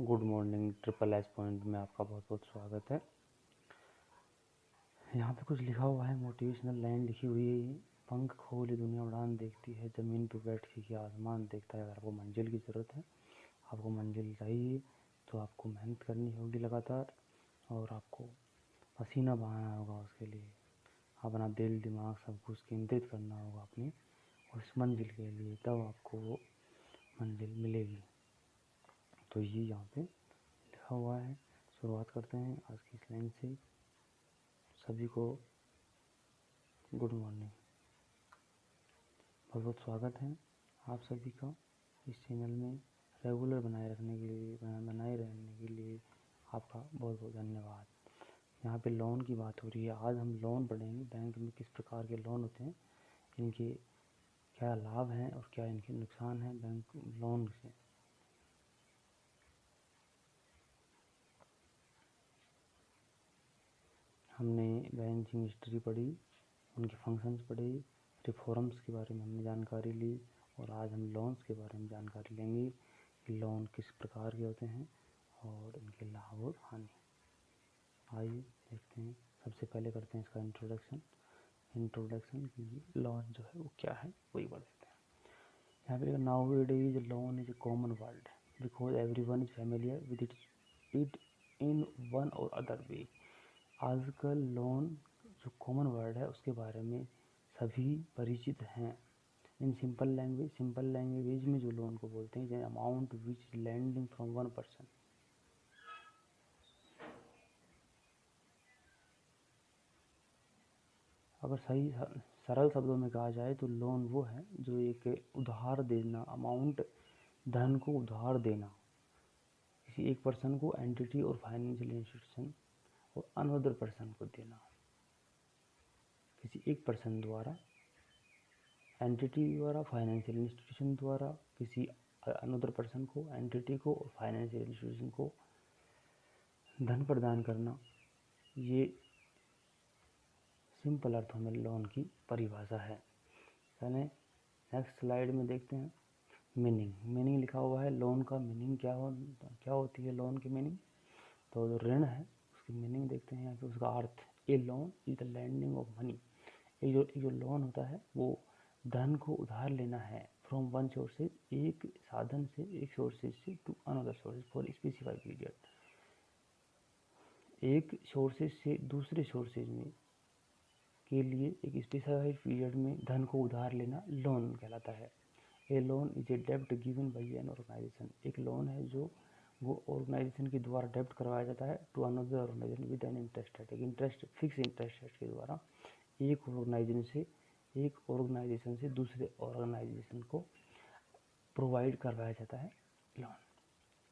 Good morning. Triple S point में आपका बहुत बहुत स्वागत है। यहाँ पे कुछ लिखा हुआ है, मोटिवेशनल लाइन लिखी हुई है। पंख खोले दुनिया उड़ान देखती है, ज़मीन पे बैठ के आसमान देखता है। अगर आपको मंजिल की ज़रूरत है, आपको मंजिल चाहिए, तो आपको मेहनत करनी होगी लगातार, और आपको पसीना बहाना होगा। उसके लिए अपना दिल दिमाग सब कुछ केंद्रित करना होगा अपनी उस मंजिल के लिए, तब आपको वो मंजिल मिलेगी। तो ये यहाँ पे लिखा हुआ है। शुरुआत करते हैं आज की इस लाइन से। सभी को गुड मॉर्निंग। बहुत बहुत स्वागत है आप सभी का इस चैनल में। रेगुलर बनाए रहने के लिए आपका बहुत बहुत धन्यवाद। यहाँ पे लोन की बात हो रही है। आज हम लोन पढ़ेंगे, बैंक में किस प्रकार के लोन होते हैं, इनके क्या लाभ हैं और क्या इनके नुकसान हैं बैंक लोन से। हमने बैंकिंग हिस्ट्री पढ़ी, उनके फंक्शंस पढ़े, रिफॉर्म्स के बारे में हमने जानकारी ली, और आज हम लोन्स के बारे में जानकारी लेंगे कि लोन किस प्रकार के होते हैं और इनके लाभ और हानि। आइए देखते हैं। सबसे पहले करते हैं इसका इंट्रोडक्शन कि लोन जो है वो क्या है, वही पढ़ लेते हैं। यहाँ पे nowadays loan is A common word because everyone is familiar with it in one और अदर वे। आजकल लोन जो कॉमन वर्ड है उसके बारे में सभी परिचित हैं। इन सिंपल लैंग्वेज में जो लोन को बोलते हैं, amount which lending from one person. अगर सही सरल शब्दों में कहा जाए तो लोन वो है जो एक उधार देना, अमाउंट धन को उधार देना किसी एक पर्सन को, एंटिटी और फाइनेंशियल इंस्टीट्यूशन, और अनअदर पर्सन को देना। किसी एक पर्सन द्वारा, एंटिटी द्वारा, फाइनेंशियल इंस्टीट्यूशन द्वारा किसी अनदर पर्सन को, एंटिटी को और फाइनेंशियल इंस्टीट्यूशन को धन प्रदान करना, ये सिंपल अर्थों में लोन की परिभाषा है। चलें नेक्स्ट स्लाइड में देखते हैं। मीनिंग लिखा हुआ है। लोन का मीनिंग क्या होती है लोन की मीनिंग। तो जो ऋण है उसकी मीनिंग देखते हैं यहाँ पे, उसका अर्थ। A loan is the lending of money. ये जो लोन होता है वो धन को उधार लेना है। फ्रॉम वन सोर्सेज, एक साधन से, एक सोर्सेज से, to another sources for specified period. एक सोर्सेज से दूसरे सोर्सेज में के लिए एक स्पेसिफाइड पीरियड में धन को उधार लेना लोन कहलाता है। ए लोन इज ए डेब्ट गिवन बाई एन ऑर्गेनाइजेशन। एक लोन है जो वो ऑर्गेनाइजेशन के द्वारा डेब्ट करवाया जाता है to another organization with an interest rate. एक इंटरेस्ट, फिक्स इंटरेस्ट रेट के द्वारा एक ऑर्गेनाइजेशन से दूसरे ऑर्गेनाइजेशन को प्रोवाइड करवाया जाता है लोन,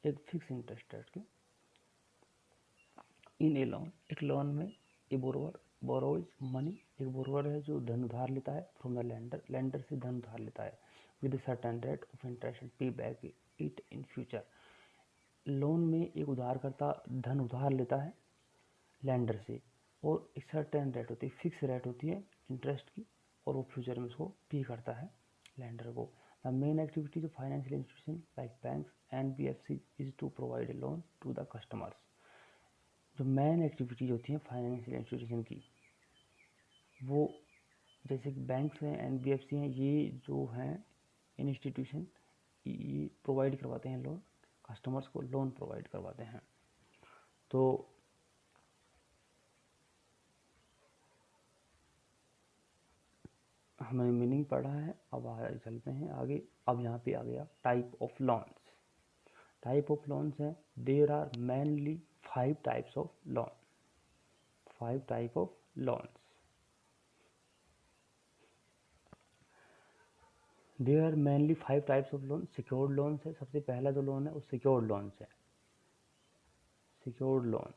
एक फिक्स इंटरेस्ट रेट के। इन ए लोन, एक लोन में ए बोरोवर बोरोज मनी, एक बोरोवर है जो धन उधार लेता है फ्रॉम द लैंडर से धन उधार लेता है with certain rate of interest and pay back it in future. Loan में एक उधारकर्ता धन उधार लेता है लैंडर से, और एक सर्टेन रेट होती है, फिक्स रेट होती है इंटरेस्ट की, और वो फ्यूचर में उसको पे करता है लैंडर को। The main activities of financial institution like banks NBFC is to provide a loan to the customers. जो मेन एक्टिविटीज होती हैं फाइनेंशियल इंस्टीट्यूशन की, वो जैसे कि बैंक्स हैं, एनबीएफसी हैं, ये जो हैं इंस्टीट्यूशन, ये प्रोवाइड करवाते हैं लोन, कस्टमर्स को लोन प्रोवाइड करवाते हैं। तो हमने मीनिंग पढ़ा है, अब आगे चलते हैं आगे। अब यहाँ पे आ गया type of loans. Type of loans है, there are mainly 5 types of loan. 5 type of loans. There are mainly 5 types of loan. Secured loans है, सबसे पहला जो लोन है वो सिक्योर्ड लोन्स है। सिक्योर्ड लोन,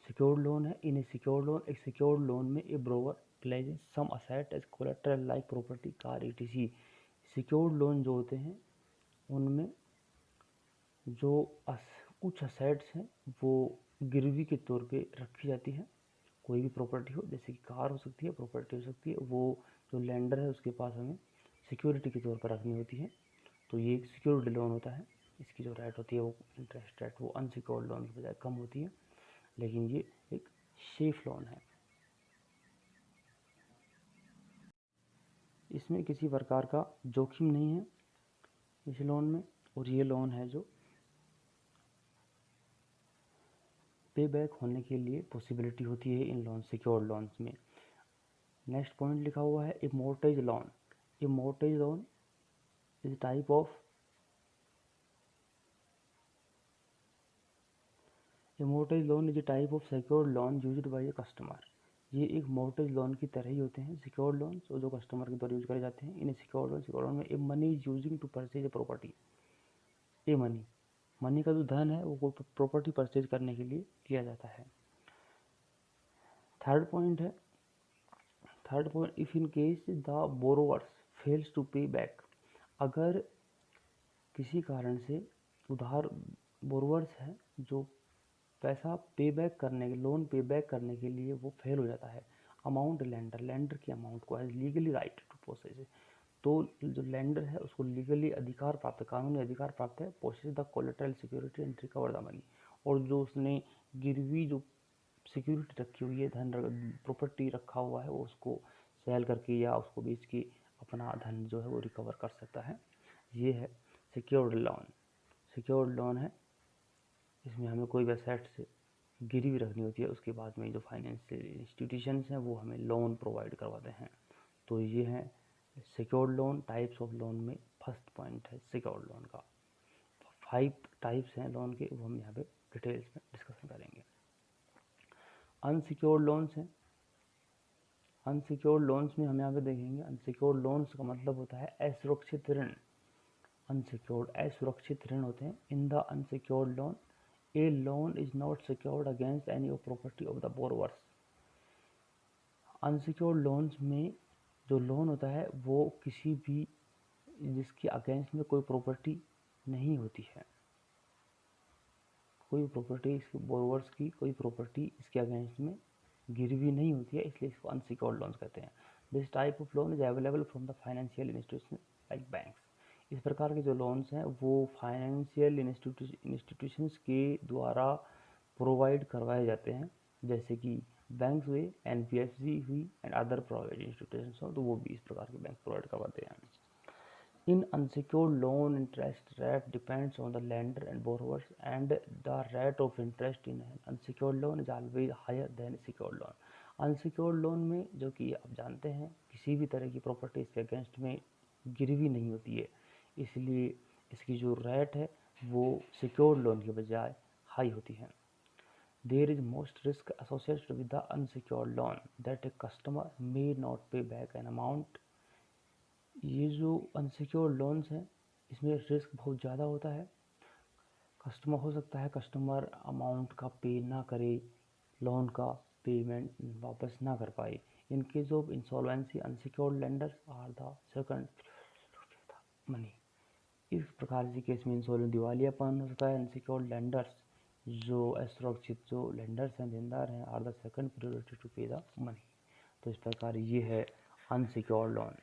सिक्योर्ड लोन है। इन सिक्योर्ड लोन, एक सिक्योर्ड लोन में a borrower pledges some asset as collateral like property, car, etc. Secured loan जो होते हैं उनमें जो कुछ असेट्स हैं वो गिरवी के तौर पे रखी जाती है, कोई भी प्रॉपर्टी हो, जैसे कि कार हो सकती है, प्रॉपर्टी हो सकती है, वो जो लेंडर है उसके पास हमें सिक्योरिटी के तौर पर रखनी होती है, तो ये एक सिक्योर्ड लोन होता है। इसकी जो रेट होती है वो इंटरेस्ट रेट वो अनसिक्योर्ड लोन की बजाय कम होती है, लेकिन ये एक सेफ लोन है। इसमें किसी प्रकार का जोखिम नहीं है इस लोन में, और ये लोन है जो पे बैक होने के लिए पॉसिबिलिटी होती है इन लोन, सिक्योर्ड लोन्स में। नेक्स्ट पॉइंट लिखा हुआ है a mortgage loan. A mortgage loan is type of a mortgage loan is a type of secured loan used by a customer. ये एक मोर्टेज लोन की तरह ही होते हैं सिक्योर्ड लोन्स, और जो कस्टमर के द्वारा यूज करे जाते हैं। इन्हें सिक्योर्ड लोन में a money is using to purchase a property. A money, money का जो धन है वो प्रॉपर्टी परचेज करने के लिए किया जाता है। थर्ड पॉइंट है, third point, if in case the borrowers fails to pay back. अगर किसी कारण से उधार बोरोवर्स है जो पैसा पे बैक करने के, लोन पे बैक करने के लिए वो फेल हो जाता है, अमाउंट लेंडर, लेंडर की अमाउंट को has legally right to possess, तो जो लेंडर है उसको लीगली अधिकार प्राप्त है, कानूनी अधिकार प्राप्त है, possess the collateral security and recover the money. और जो उसने गिरवी जो सिक्योरिटी रखी हुई है, धन प्रॉपर्टी रखा हुआ है, वो उसको सेल करके या उसको बेच के अपना धन जो है वो रिकवर कर सकता है। ये है सिक्योर्ड लोन। सिक्योर्ड लोन है, इसमें हमें कोई भी एसेट से गिरवी रखनी होती है, उसके बाद में जो फाइनेंशियल इंस्टीट्यूशंस हैं वो हमें लोन प्रोवाइड करवाते हैं। तो ये है secured loan, types of loan में फर्स्ट पॉइंट है सिक्योर्ड लोन का। 5 टाइप्स हैं लोन के, वो हम यहाँ पे डिटेल्स में डिस्कशन करेंगे। अनसिक्योर्ड लोन्स हैं। अनसिक्योर्ड लोन्स में हम यहाँ पे देखेंगे, अनसिक्योर्ड लोन्स का मतलब होता है असुरक्षित ऋण। अनसिक्योर्ड असुरक्षित ऋण होते हैं। In the unsecured loan A loan is not secured against any of property of the borrowers. Unsecured loans में जो लोन होता है वो किसी भी, जिसके अगेंस्ट में कोई प्रॉपर्टी नहीं होती है, कोई प्रॉपर्टी इसके बोरोवर्स की कोई प्रॉपर्टी इसके अगेंस्ट में गिरवी नहीं होती है, इसलिए इसको अनसिक्योर्ड लोन्स कहते हैं। This type of loan is available from the financial institution like banks. इस प्रकार के जो लोन्स हैं वो फाइनेंशियल इंस्टीट्यूशंस के द्वारा प्रोवाइड करवाए जाते हैं, जैसे कि बैंक्स हुए, एनबीएफसी हुई एंड अदर प्राइवेट इंस्टीट्यूशंस हो, तो वो भी इस प्रकार के बैंक प्रोवाइड करवाते हैं। In unsecured loan, interest rate depends on the lender and borrowers, and the rate of interest in an unsecured loan is always higher than secured loan. Unsecured loan में, जो कि आप जानते हैं, किसी भी तरह की प्रॉपर्टी इसके अगेंस्ट में गिरवी नहीं होती है, इसलिए इसकी जो रेट है वो सिक्योर्ड लोन के बजाय हाई होती है। There is most risk associated with the unsecured loan that a customer may not pay back an amount। ये जो अनसिक्योर्ड लोन्स हैं इसमें रिस्क बहुत ज़्यादा होता है। कस्टमर हो सकता है कस्टमर अमाउंट का पे ना करे, लोन का पेमेंट वापस ना कर पाए। In case of insolvency unsecured lenders are the second money. इस प्रकार के केस में इंसॉल्वेंट दिवालियापन हो सकता है। अनसिक्योर्ड लेंडर्स जो असुरक्षित जो लेंडर्स हैं, देनदार हैं, are the second priority to pay the money. तो इस प्रकार ये है अनसिक्योर्ड लोन।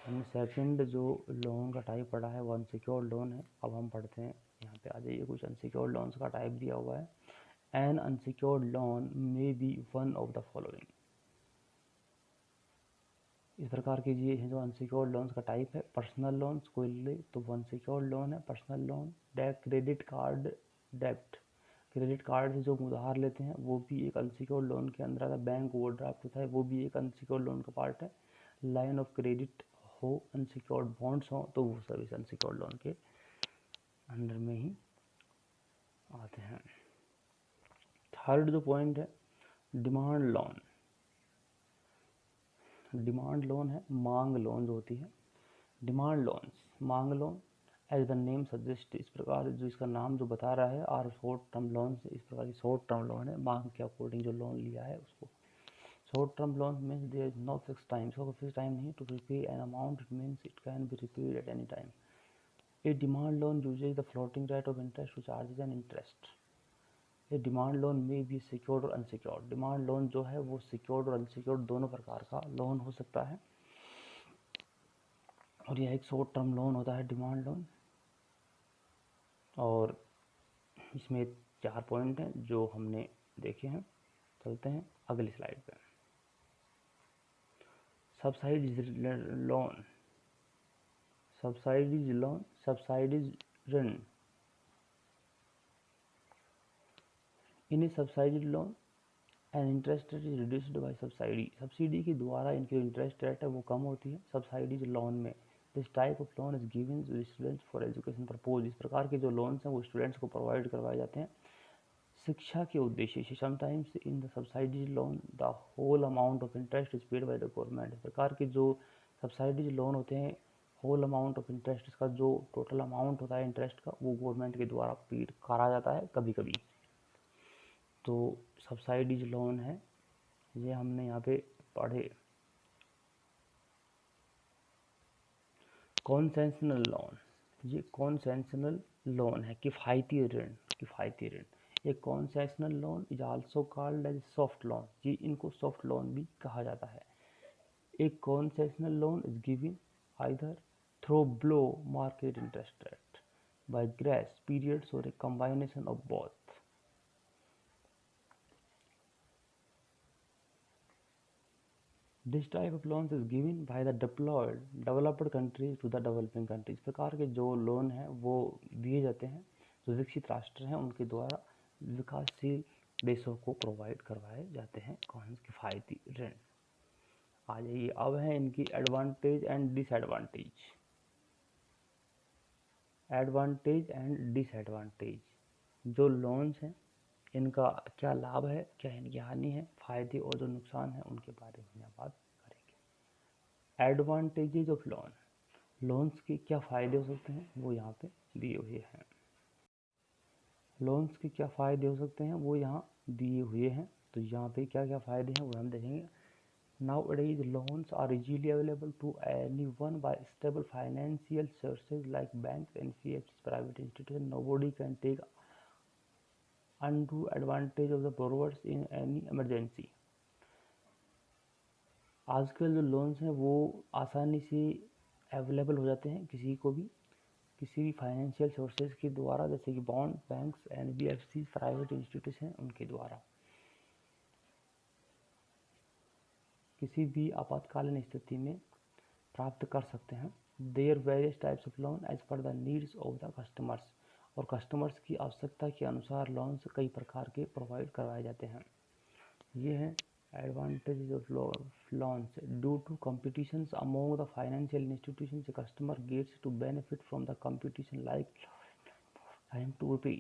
हमने सेकंड जो लोन का टाइप पढ़ा है वो अनसिक्योर्ड लोन है। अब हम पढ़ते हैं, यहाँ पे आ जाइए, कुछ अनसिक्योर्ड लोन्स का टाइप दिया हुआ है। An unsecured loan may be one of the following. इस प्रकार के ये हैं जो अनसिक्योर्ड लोन्स का टाइप है। पर्सनल लोन्स कोई ले तो वो अनसिक्योर्ड लोन है, पर्सनल लोन। क्रेडिट कार्ड डेब्ट, क्रेडिट कार्ड से जो उधार लेते हैं वो भी एक अनसिक्योर्ड लोन के अंदर आता है। बैंक ओवरड्राफ्ट होता है वो भी एक अनसिक्योर्ड लोन का पार्ट है। लाइन ऑफ क्रेडिट हो, अनसिक्योर्ड बॉन्ड्स हो, तो वो सब इस अनसिक्योर्ड लोन के अंडर में ही आते हैं। थर्ड जो पॉइंट है, डिमांड लोन। डिमांड लोन है मांग लोन जो होती है। डिमांड लोन्स, मांग loan, as the name suggest, इस प्रकार जो इसका नाम जो बता रहा है, आर शॉर्ट टर्म लोन, इस प्रकार की शॉर्ट टर्म लोन है, मांग के अकॉर्डिंग जो लोन लिया है उसको। Short term loan means there is no fix time, इसका फिक्स टाइम नहीं to repay an amount, it means it can be repaid at any time. A demand loan uses the floating rate of interest to charges and interest. ये demand loan में भी secured और unsecured. Demand loan जो है वो secured और unsecured दोनों प्रकार का लोन हो सकता है, और यह एक शॉर्ट टर्म लोन होता है डिमांड लोन। और इसमें 4 पॉइंट हैं जो हमने देखे हैं। चलते हैं अगली स्लाइड पे। Subsidize loan, subsidize loan, subsidize ऋण। In subsidize loan and interest rate is reduced by subsidy. Subsidy के द्वारा इनकी इंटरेस्ट रेट है वो कम होती है सब्सिडाइज लोन में। This type of loan is given to students for education purpose. इस प्रकार के जो लोन्स हैं वो स्टूडेंट्स को प्रोवाइड करवाए जाते हैं शिक्षा के उद्देश्य से। Sometimes in the subsidize loan the whole amount of interest is paid by the government. इस प्रकार के जो सब्सिडाइज लोन होते हैं, होल अमाउंट ऑफ इंटरेस्ट, इसका जो टोटल अमाउंट होता है इंटरेस्ट का वो गवर्नमेंट के द्वारा पेड करा जाता है कभी कभी। तो सब्सिडाइज लोन है ये हमने यहाँ पे पढ़े। कॉन्सेशनल लोन, ये कॉन्सेशनल लोन है, किफ़ायती ऋण, किफ़ायती ऋण। एक concessional loan is also called as soft loan, जी इनको सॉफ्ट लोन भी कहा जाता है। एक concessional loan is given either through below market interest rate by grace periods और a combination of both. This type of loans is given by the developed countries to the developing countries। इस प्रकार के जो loan हैं वो दिए जाते हैं जो विकसित राष्ट्र हैं उनके द्वारा विकासशील देशों को प्रोवाइड करवाए जाते हैं कौन किफ़ायती ऋण। आ जाइए, अब है इनकी advantage and disadvantage. Advantage and disadvantage. जो लोन्स हैं इनका क्या लाभ है, क्या इनकी हानि है, फायदे और जो नुकसान है उनके बारे में हम बात करेंगे। एडवांटेजेज ऑफ लोन, लोन्स के क्या फ़ायदे हो सकते हैं वो यहाँ पे दिए हुए हैं। लोन्स के क्या फ़ायदे हो सकते हैं वो यहाँ दिए हुए हैं। तो यहाँ पे क्या क्या फ़ायदे हैं वो हम देखेंगे। Nowadays loans are easily available to anyone by stable financial sources like banks, NBFCs, private institutions. Nobody can take undue advantage of the borrowers in any emergency। आजकल जो लोन्स हैं वो आसानी से अवेलेबल हो जाते हैं किसी को भी, किसी भी फाइनेंशियल सोर्सेज के द्वारा, जैसे कि bond, banks, NBFC, private institution उनके द्वारा किसी भी आपातकालीन स्थिति में प्राप्त कर सकते हैं। There various types of loan as per the needs of the customers, और कस्टमर्स की आवश्यकता के अनुसार लोन्स कई प्रकार के प्रोवाइड करवाए जाते हैं। ये हैं advantages of loans. Due to competitions among the financial institutions, a customer gets to benefit from the competition like time to pay।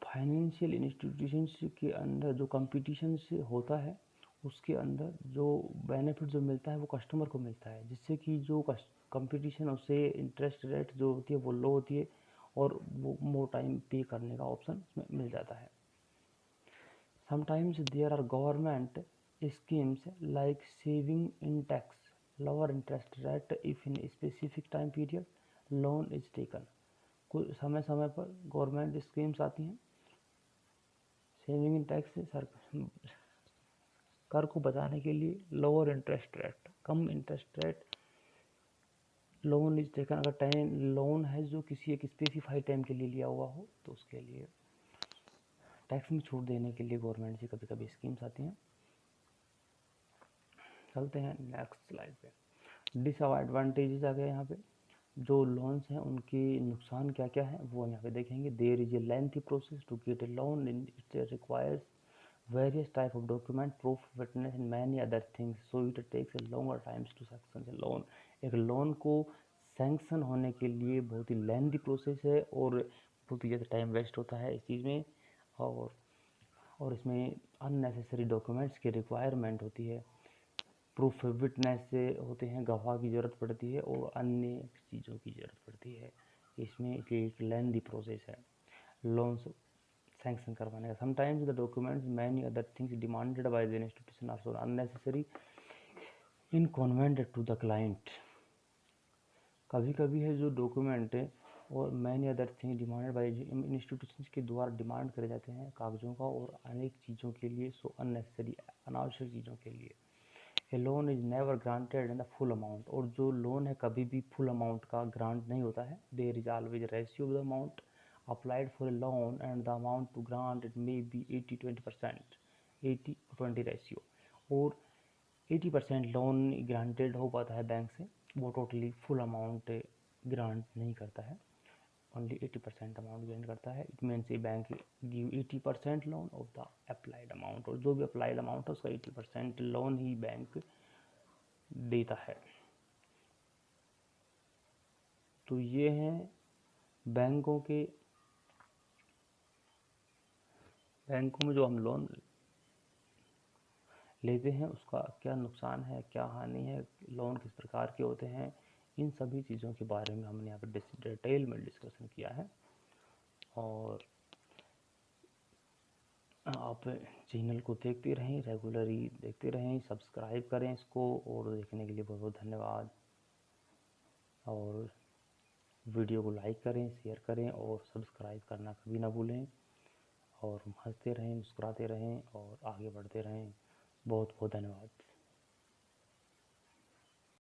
Financial institutions के अंदर जो कंपटीशन से होता है उसके अंदर जो बेनिफिट जो मिलता है वो कस्टमर को मिलता है, जिससे कि जो कंपटीशन उससे इंटरेस्ट रेट जो होती है वो लो होती है और वो मोर टाइम पे करने का ऑप्शन उसमें मिल जाता है। Sometimes there are government schemes like saving in tax, lower interest rate if in specific time period loan is taken. कुछ समय समय पर गवर्नमेंट स्कीम्स आती हैं सेविंग इन टैक्स से कर को बचाने के लिए, lower interest rate, come interest rate, loan is taken. अगर टाइम लोन है जो किसी एक स्पेसिफाइड टाइम के लिए लिया हुआ हो तो उसके लिए टैक्स में छूट देने के लिए गवर्नमेंट से कभी कभी स्कीम्स आती हैं। चलते हैं नेक्स्ट स्लाइड पे। डिसएडवांटेजेस आ गए यहाँ पे। जो लोन्स हैं उनके नुकसान क्या क्या है वो यहाँ पे देखेंगे। There is a lengthy process to get a loan, it requires various type of document, proof, witness and many other things, so it takes a longer times to sanction a loan। एक loan को sanction होने के लिए बहुत ही lengthy process है और बहुत ही ज़्यादा टाइम वेस्ट होता है इस चीज़ में, और इसमें अननेसेसरी डॉक्यूमेंट्स की रिक्वायरमेंट होती है, प्रूफ विटनेस से होते हैं, गवाह की ज़रूरत पड़ती है और अन्य चीज़ों की ज़रूरत पड़ती है। इसमें एक लेंथी प्रोसेस है लोन्स सैंक्शन करवाने का। Sometimes the documents many other things demanded by the institution are so unnecessary inconvenient to the client. कभी कभी है जो डॉक्यूमेंट और many other thing demanded by institutions के द्वारा डिमांड करे जाते हैं कागजों का और अनेक चीज़ों के लिए, सो अननेसेसरी अनावश्यक चीज़ों के लिए। A loan is never granted in the full amount, और जो लोन है कभी भी फुल अमाउंट का ग्रांट नहीं होता है। There is always ratio of the amount applied for a loan and the amount to grant, it may be 80-20%, 80-20 ratio. और 80% लोन ग्रांटेड हो पाता है बैंक से, वो टोटली फुल अमाउंट ग्रांट नहीं करता है, ओनली 80% अमाउंट ग्रांट करता है। It means A bank give 80% loan of the applied amount, और जो भी अप्लाइड अमाउंट है उसका 80% लोन ही बैंक देता है। तो ये हैं बैंकों में जो हम लोन लेते हैं उसका क्या नुकसान है, क्या हानि है, लोन किस प्रकार के होते हैं, इन सभी चीज़ों के बारे में हमने यहाँ पर डिटेल में डिस्कशन किया है। और आप चैनल को देखते रहें, रेगुलरली देखते रहें, सब्सक्राइब करें इसको, और देखने के लिए बहुत बहुत धन्यवाद। और वीडियो को लाइक करें, शेयर करें और सब्सक्राइब करना कभी ना भूलें। और हंसते रहें, मुस्कुराते रहें और आगे बढ़ते रहें। बहुत बहुत धन्यवाद।